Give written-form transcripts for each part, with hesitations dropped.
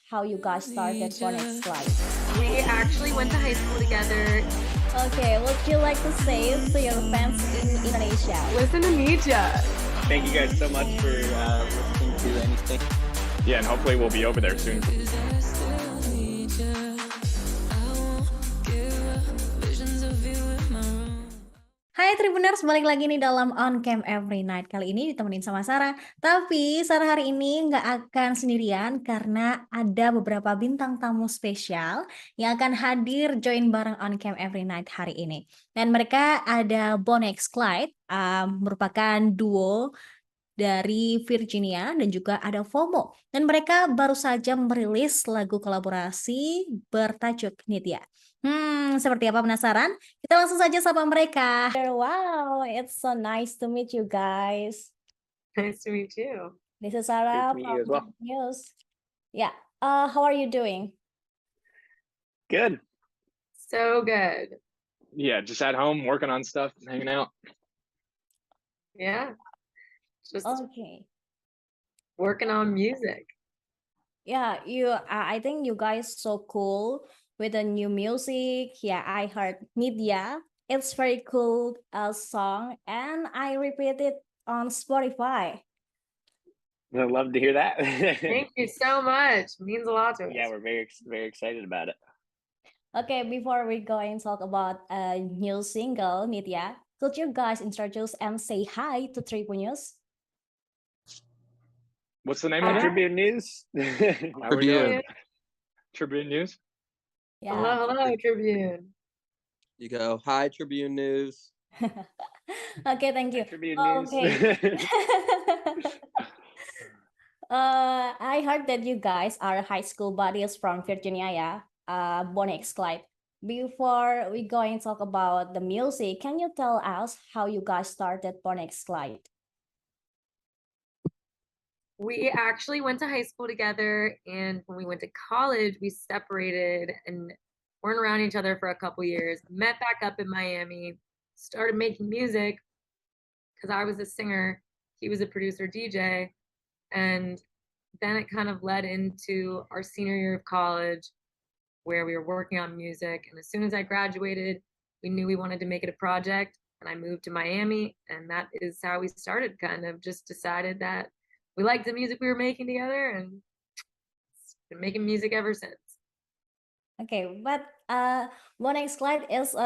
how you guys started BONNIE X CLYDE. We actually went to high school together. Okay, would you like to say to your fans in Indonesia? Listen to Media. Thank you guys so much for listening to anything. Yeah, and hopefully we'll be over there soon. Hai Tribuners, balik lagi nih dalam On Can Everynight. Kali ini ditemenin sama Sarah. Tapi Sarah hari ini nggak akan sendirian karena ada beberapa bintang tamu spesial yang akan hadir join bareng On Can Everynight hari ini. Dan mereka ada BONNIE X CLYDE, merupakan duo dari Virginia dan juga ada FOMO. Dan mereka baru saja merilis lagu kolaborasi bertajuk Nitya. Seperti apa, penasaran? Kita langsung saja sapa mereka. Wow, it's so nice to meet you guys. Nice to meet you. This is Sarah Great to meet you as from well. News. Yeah. How are you doing? Good. So good. Yeah, just at home, working on stuff, hanging out. Yeah. Just Okay. working on music. Yeah, I think you guys so cool with the new music. Yeah, I heard Nitya. It's very cool song, and I repeat it on Spotify. I'd love to hear that. Thank you so much. Means a lot to us. Yeah, we're very excited about it. Okay, before we go and talk about a new single, Nitya, could you guys introduce and say hi to Tribuners? What's the name Hi. of it? Tribune News. How we doing? Tribune News. Yeah. Hello, Tribune. You go, hi, Tribune News. Okay, thank you. Tribune News. Okay. I heard that you guys are high school buddies from Virginia, yeah? BONNIE X CLYDE. Before we go and talk about the music, can you tell us how you guys started BONNIE X CLYDE? We actually went to high school together, and when we went to college, we separated and weren't around each other for a couple years. Met back up in Miami, started making music because I was a singer, he was a producer DJ, and then it kind of led into our senior year of college where we were working on music. And as soon as I graduated, we knew we wanted to make it a project, and I moved to Miami, and that is how we started. Kind of just decided that we liked the music we were making together, and been making music ever since. Okay, but BONNIE X CLYDE is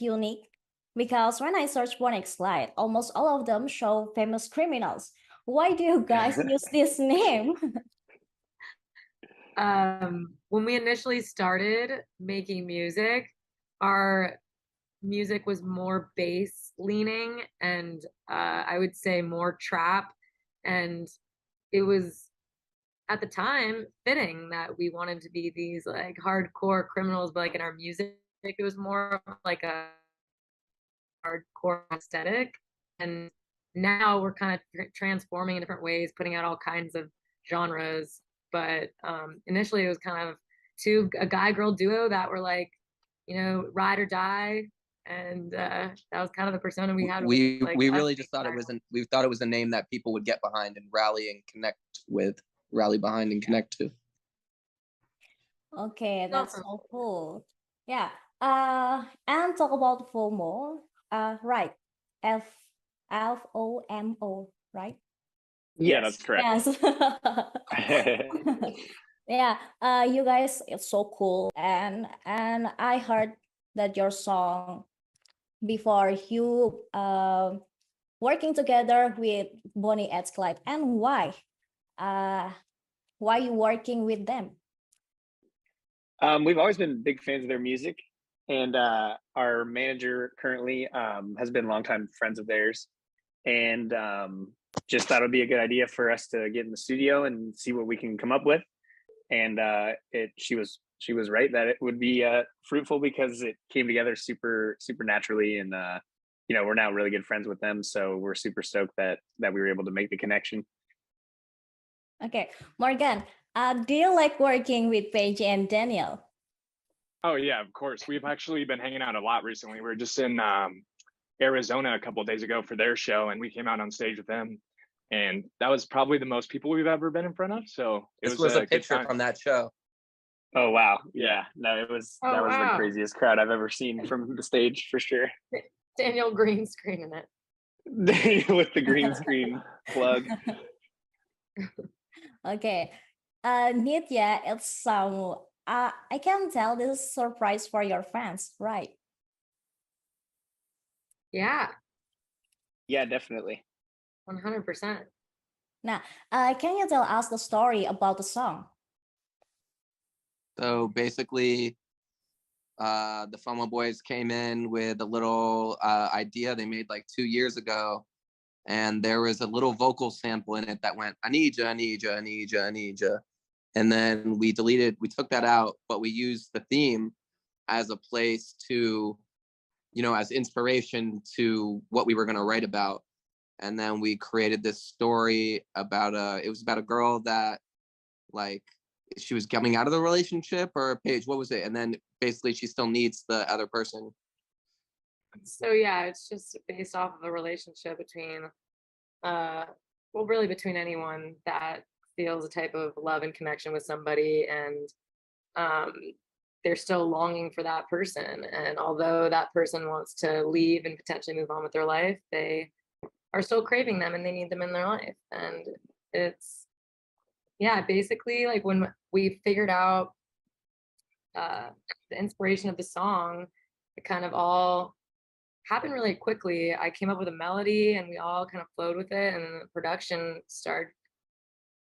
unique because when I search BONNIE X CLYDE, almost all of them show famous criminals. Why do you guys use this name? When we initially started making music, our music was more bass leaning and I would say more trap, and it was at the time fitting that we wanted to be these like hardcore criminals, but like in our music it was more like a hardcore aesthetic. And now we're kind of transforming in different ways, putting out all kinds of genres. But initially it was kind of a guy-girl duo that were like, you know, ride or die, and that was kind of the persona we had. We really us just thought we thought it was a name that people would get behind and rally behind and connect to. Okay, that's so cool. Yeah. And talk about FOMO. Right. FOMO, right? Yeah, that's correct. Yes. Yeah. You guys, it's so cool. And I heard that your song before you working together with BONNIE X CLYDE, and why you working with them? We've always been big fans of their music, and our manager currently has been longtime friends of theirs, and just thought it would be a good idea for us to get in the studio and see what we can come up with. And she was right that it would be fruitful because it came together super naturally, and you know, we're now really good friends with them, so we're super stoked that we were able to make the connection. Okay, Morgan, do you like working with Paige and Daniel? Oh yeah, of course. We've actually been hanging out a lot recently. We were just in Arizona a couple of days ago for their show, and we came out on stage with them, and that was probably the most people we've ever been in front of. So This was a picture from that show. Oh wow, yeah. No, it was Oh, that was the wow. craziest crowd I've ever seen from the stage for sure. Daniel green screening it. With the green screen plug. Okay. Nitya, it's some. I can tell this is surprise for your fans, right? Yeah, Yeah, definitely. 100%. Now, can you tell us the story about the song? So basically, the FOMO boys came in with a little idea they made like 2 years ago, and there was a little vocal sample in it that went, I need you, I need you, I need you, I need you. And then we took that out, but we used the theme as a place to, as inspiration to what we were going to write about. And then we created this story about it was about a girl that, like, she was coming out of the relationship, or Paige, what was it? And then basically she still needs the other person. So yeah, it's just based off of a relationship between, really between anyone that feels a type of love and connection with somebody, and they're still longing for that person. And although that person wants to leave and potentially move on with their life, they are still craving them and they need them in their life. And it's, yeah, basically like when we figured out the inspiration of the song, it kind of all happened really quickly. I came up with a melody and we all kind of flowed with it, and then the production started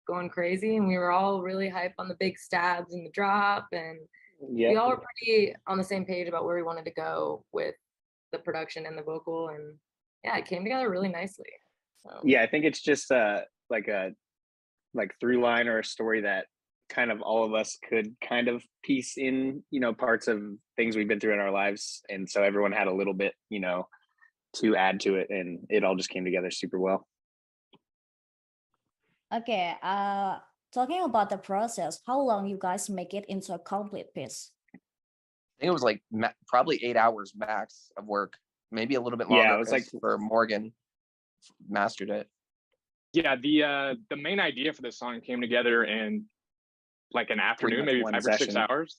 going crazy, and we were all really hyped on the big stabs and the drop, and we all were pretty on the same page about where we wanted to go with the production and the vocal, and yeah, it came together really nicely. So. Yeah, I think it's just like a through line or a story that kind of all of us could kind of piece in, parts of things we've been through in our lives, and so everyone had a little bit, to add to it, and it all just came together super well. Okay. Talking about the process, how long you guys make it into a complete piece? I think it was like probably 8 hours max of work, maybe a little bit longer. Yeah, it was like for Morgan mastered it. Yeah, the main idea for this song came together in like an afternoon, maybe 5 or 6 hours.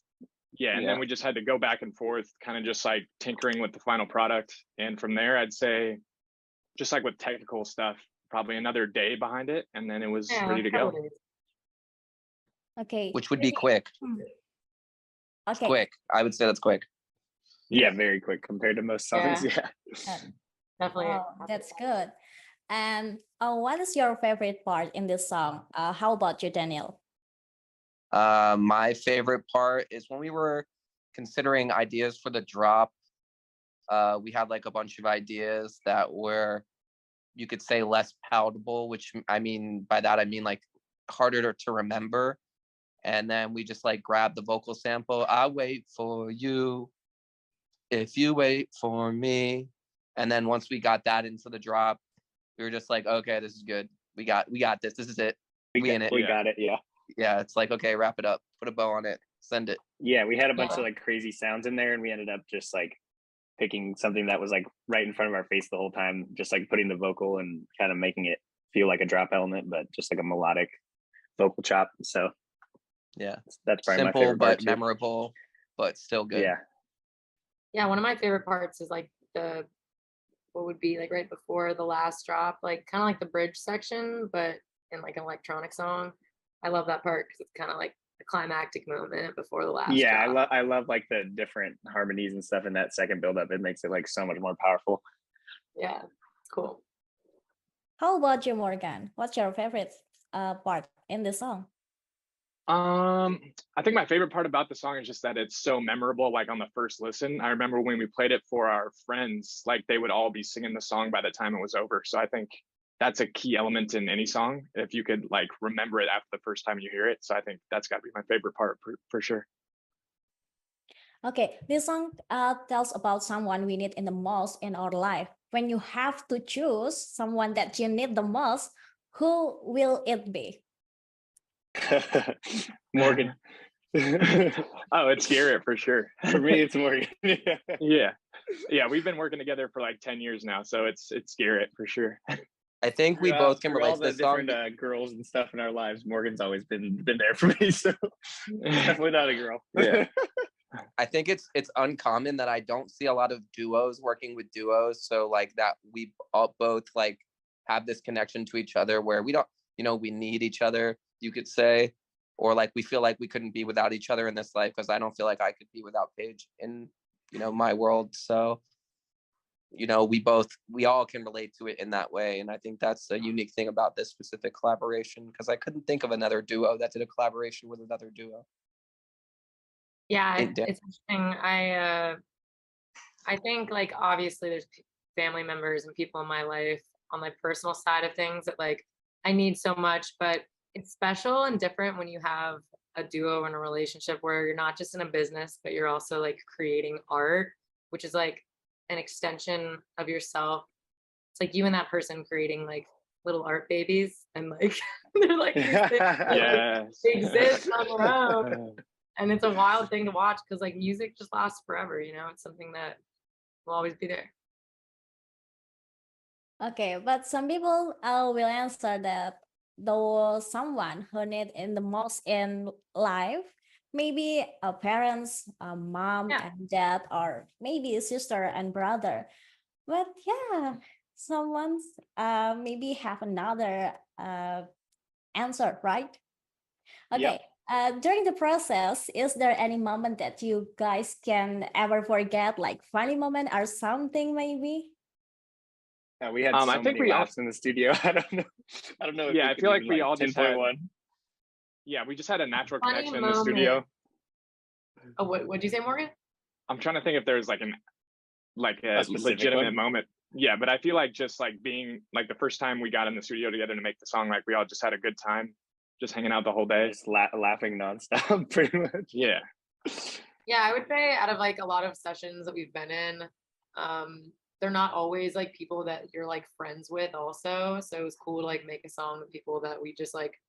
Yeah, and then we just had to go back and forth, kind of just like tinkering with the final product. And from there, I'd say, just like with technical stuff, probably another day behind it, and then it was ready to go. Okay. Which would be quick. Okay. Quick. I would say that's quick. Yeah, very quick compared to most songs. Yeah. Definitely. Oh, that's good. And what is your favorite part in this song? How about you, Daniel? My favorite part is when we were considering ideas for the drop. We had like a bunch of ideas that were, you could say, less palatable, which I mean by that I mean like harder to remember. And then we just like grabbed the vocal sample. I wait for you if you wait for me. And then once we got that into the drop, we were just like, okay, this is good. We got this. This is it. We got it. Yeah. Yeah. It's like, okay, wrap it up, put a bow on it, send it. Yeah. We had a bunch of like crazy sounds in there, and we ended up just like picking something that was like right in front of our face the whole time, just like putting the vocal and kind of making it feel like a drop element, but just like a melodic vocal chop. So yeah, that's probably simple my favorite part but memorable, but still good. Yeah, one of my favorite parts is like what would be like right before the last drop, like kind of like the bridge section, but in like an electronic song. I love that part because it's kind of like the climactic moment before the last drop. I love like the different harmonies and stuff in that second build up. It makes it like so much more powerful. Yeah, it's cool. How about you, Morgan? What's your favorite part in the song? I think my favorite part about the song is just that it's so memorable. Like on the first listen, I remember when we played it for our friends, like they would all be singing the song by the time it was over. So I think that's a key element in any song, if you could like remember it after the first time you hear it. So I think that's got to be my favorite part for sure. Okay, this song tells about someone we need in the most in our life. When you have to choose someone that you need the most, who will it be? Morgan. Oh, it's Garrett for sure. For me, it's Morgan. Yeah, we've been working together for like 10 years now, so it's Garrett for sure. I think we both can relate all to the this song. different girls and stuff in our lives. Morgan's always been there for me, so definitely not a girl. Yeah. I think it's uncommon that I don't see a lot of duos working with duos. So like that we all both like have this connection to each other where we don't, we need each other, you could say, or like we feel like we couldn't be without each other in this life, because I don't feel like I could be without Paige in, my world. So, we all can relate to it in that way. And I think that's a unique thing about this specific collaboration, because I couldn't think of another duo that did a collaboration with another duo. Yeah, it's interesting. I think like obviously there's family members and people in my life on my personal side of things that like I need so much, but it's special and different when you have a duo in a relationship where you're not just in a business, but you're also like creating art, which is like an extension of yourself. It's like you and that person creating like little art babies, and like they're like these things that, like, they exist on their own. And it's a wild thing to watch because like music just lasts forever, it's something that will always be there. Okay, but some people will answer that though someone who need in the most in life, maybe a parents, a mom and dad, or maybe a sister and brother. But yeah, someone's maybe have another answer, right? Okay. Yep. During the process, is there any moment that you guys can ever forget, like funny moment or something maybe? We had so many laughs in the studio. I don't know. Yeah, I feel like we all just had one. Yeah, we just had a natural connection in the studio. Oh, what'd you say, Morgan? I'm trying to think if there's like a legitimate moment. Yeah, but I feel like just like being like the first time we got in the studio together to make the song, like we all just had a good time, just hanging out the whole day, just laughing nonstop, pretty much. Yeah. Yeah, I would say out of like a lot of sessions that we've been in, they're not always like people that you're like friends with also. So it was cool to like make a song with people that we just like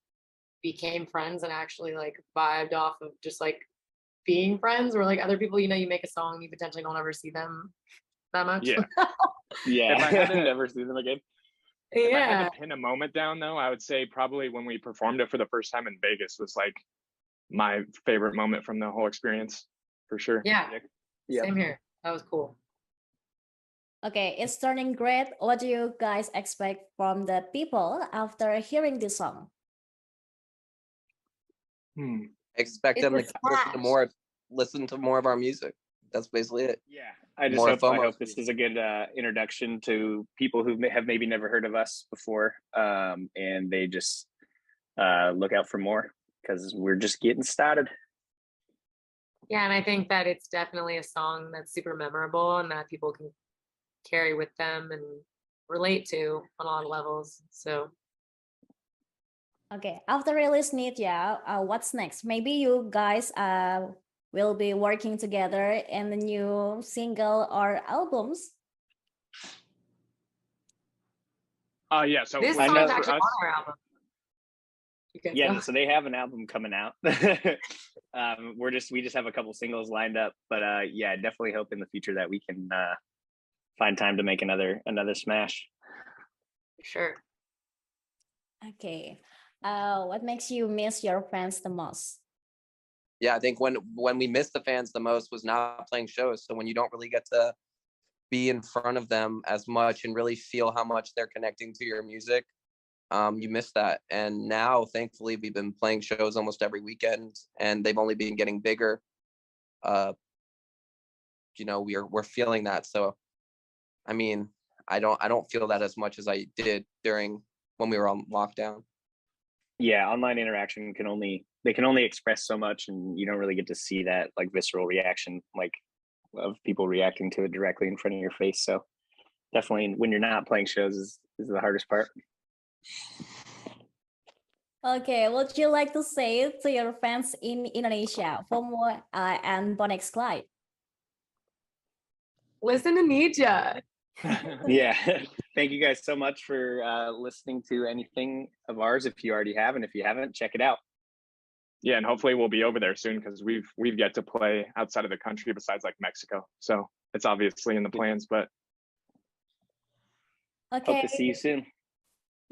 became friends and actually like vibed off of just like being friends, or like other people, you make a song, you potentially don't ever see them that much. Yeah. Yeah. If I had to never see them again. If I had to pin a moment down though, I would say probably when we performed it for the first time in Vegas was like my favorite moment from the whole experience, for sure. Yeah. Same here. That was cool. Okay, it's turning great. What do you guys expect from the people after hearing this song? Expect them to listen to more of our music. That's basically it. Yeah, I hope this is a good introduction to people who have maybe never heard of us before, and they just look out for more, because we're just getting started. Yeah, and I think that it's definitely a song that's super memorable and that people can carry with them and relate to on a lot of levels. So okay, after release Nitya, what's next? Maybe you guys will be working together in the new single or albums. Yeah, so this song is actually on our album. Yeah, so they have an album coming out. We just have a couple singles lined up, but yeah, I definitely hope in the future that we can find time to make another smash. Sure. Okay. What makes you miss your fans the most? Yeah, I think when we miss the fans the most was not playing shows. So when you don't really get to be in front of them as much and really feel how much they're connecting to your music, you miss that. And now, thankfully, we've been playing shows almost every weekend, and they've only been getting bigger. We're feeling that. So, I mean, I don't feel that as much as I did when we were on lockdown. Yeah, online interaction can only express so much, and you don't really get to see that like visceral reaction like of people reacting to it directly in front of your face. So definitely when you're not playing shows is the hardest part. Okay, would you like to say to your fans in Indonesia, FOMO and BONNIE X CLYDE? Listen to Nitya. Yeah, thank you guys so much for listening to anything of ours, if you already have, and if you haven't, check it out. Yeah, and hopefully we'll be over there soon, because we've yet to play outside of the country besides like Mexico, so it's obviously in the plans. But okay, hope to see you soon.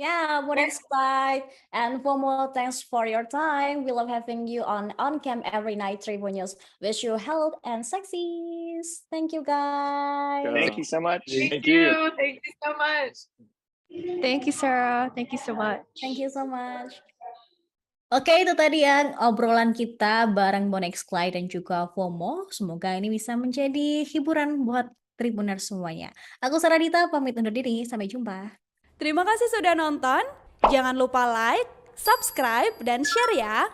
Yeah, BONNIE X CLYDE and FOMO, thanks for your time. We love having you on Can Everynight Tribunnews. Wish you health and success. Thank you, guys. Thank you so much. Thank you. Thank you so much. Thank you, Sarah. Thank you so much. Thank you so much. Oke, itu tadi ya obrolan kita bareng BONNIE X CLYDE dan juga FOMO. Semoga ini bisa menjadi hiburan buat Tribuners semuanya. Aku Saradita pamit undur diri. Sampai jumpa. Terima kasih sudah nonton. Jangan lupa like, subscribe, dan share ya.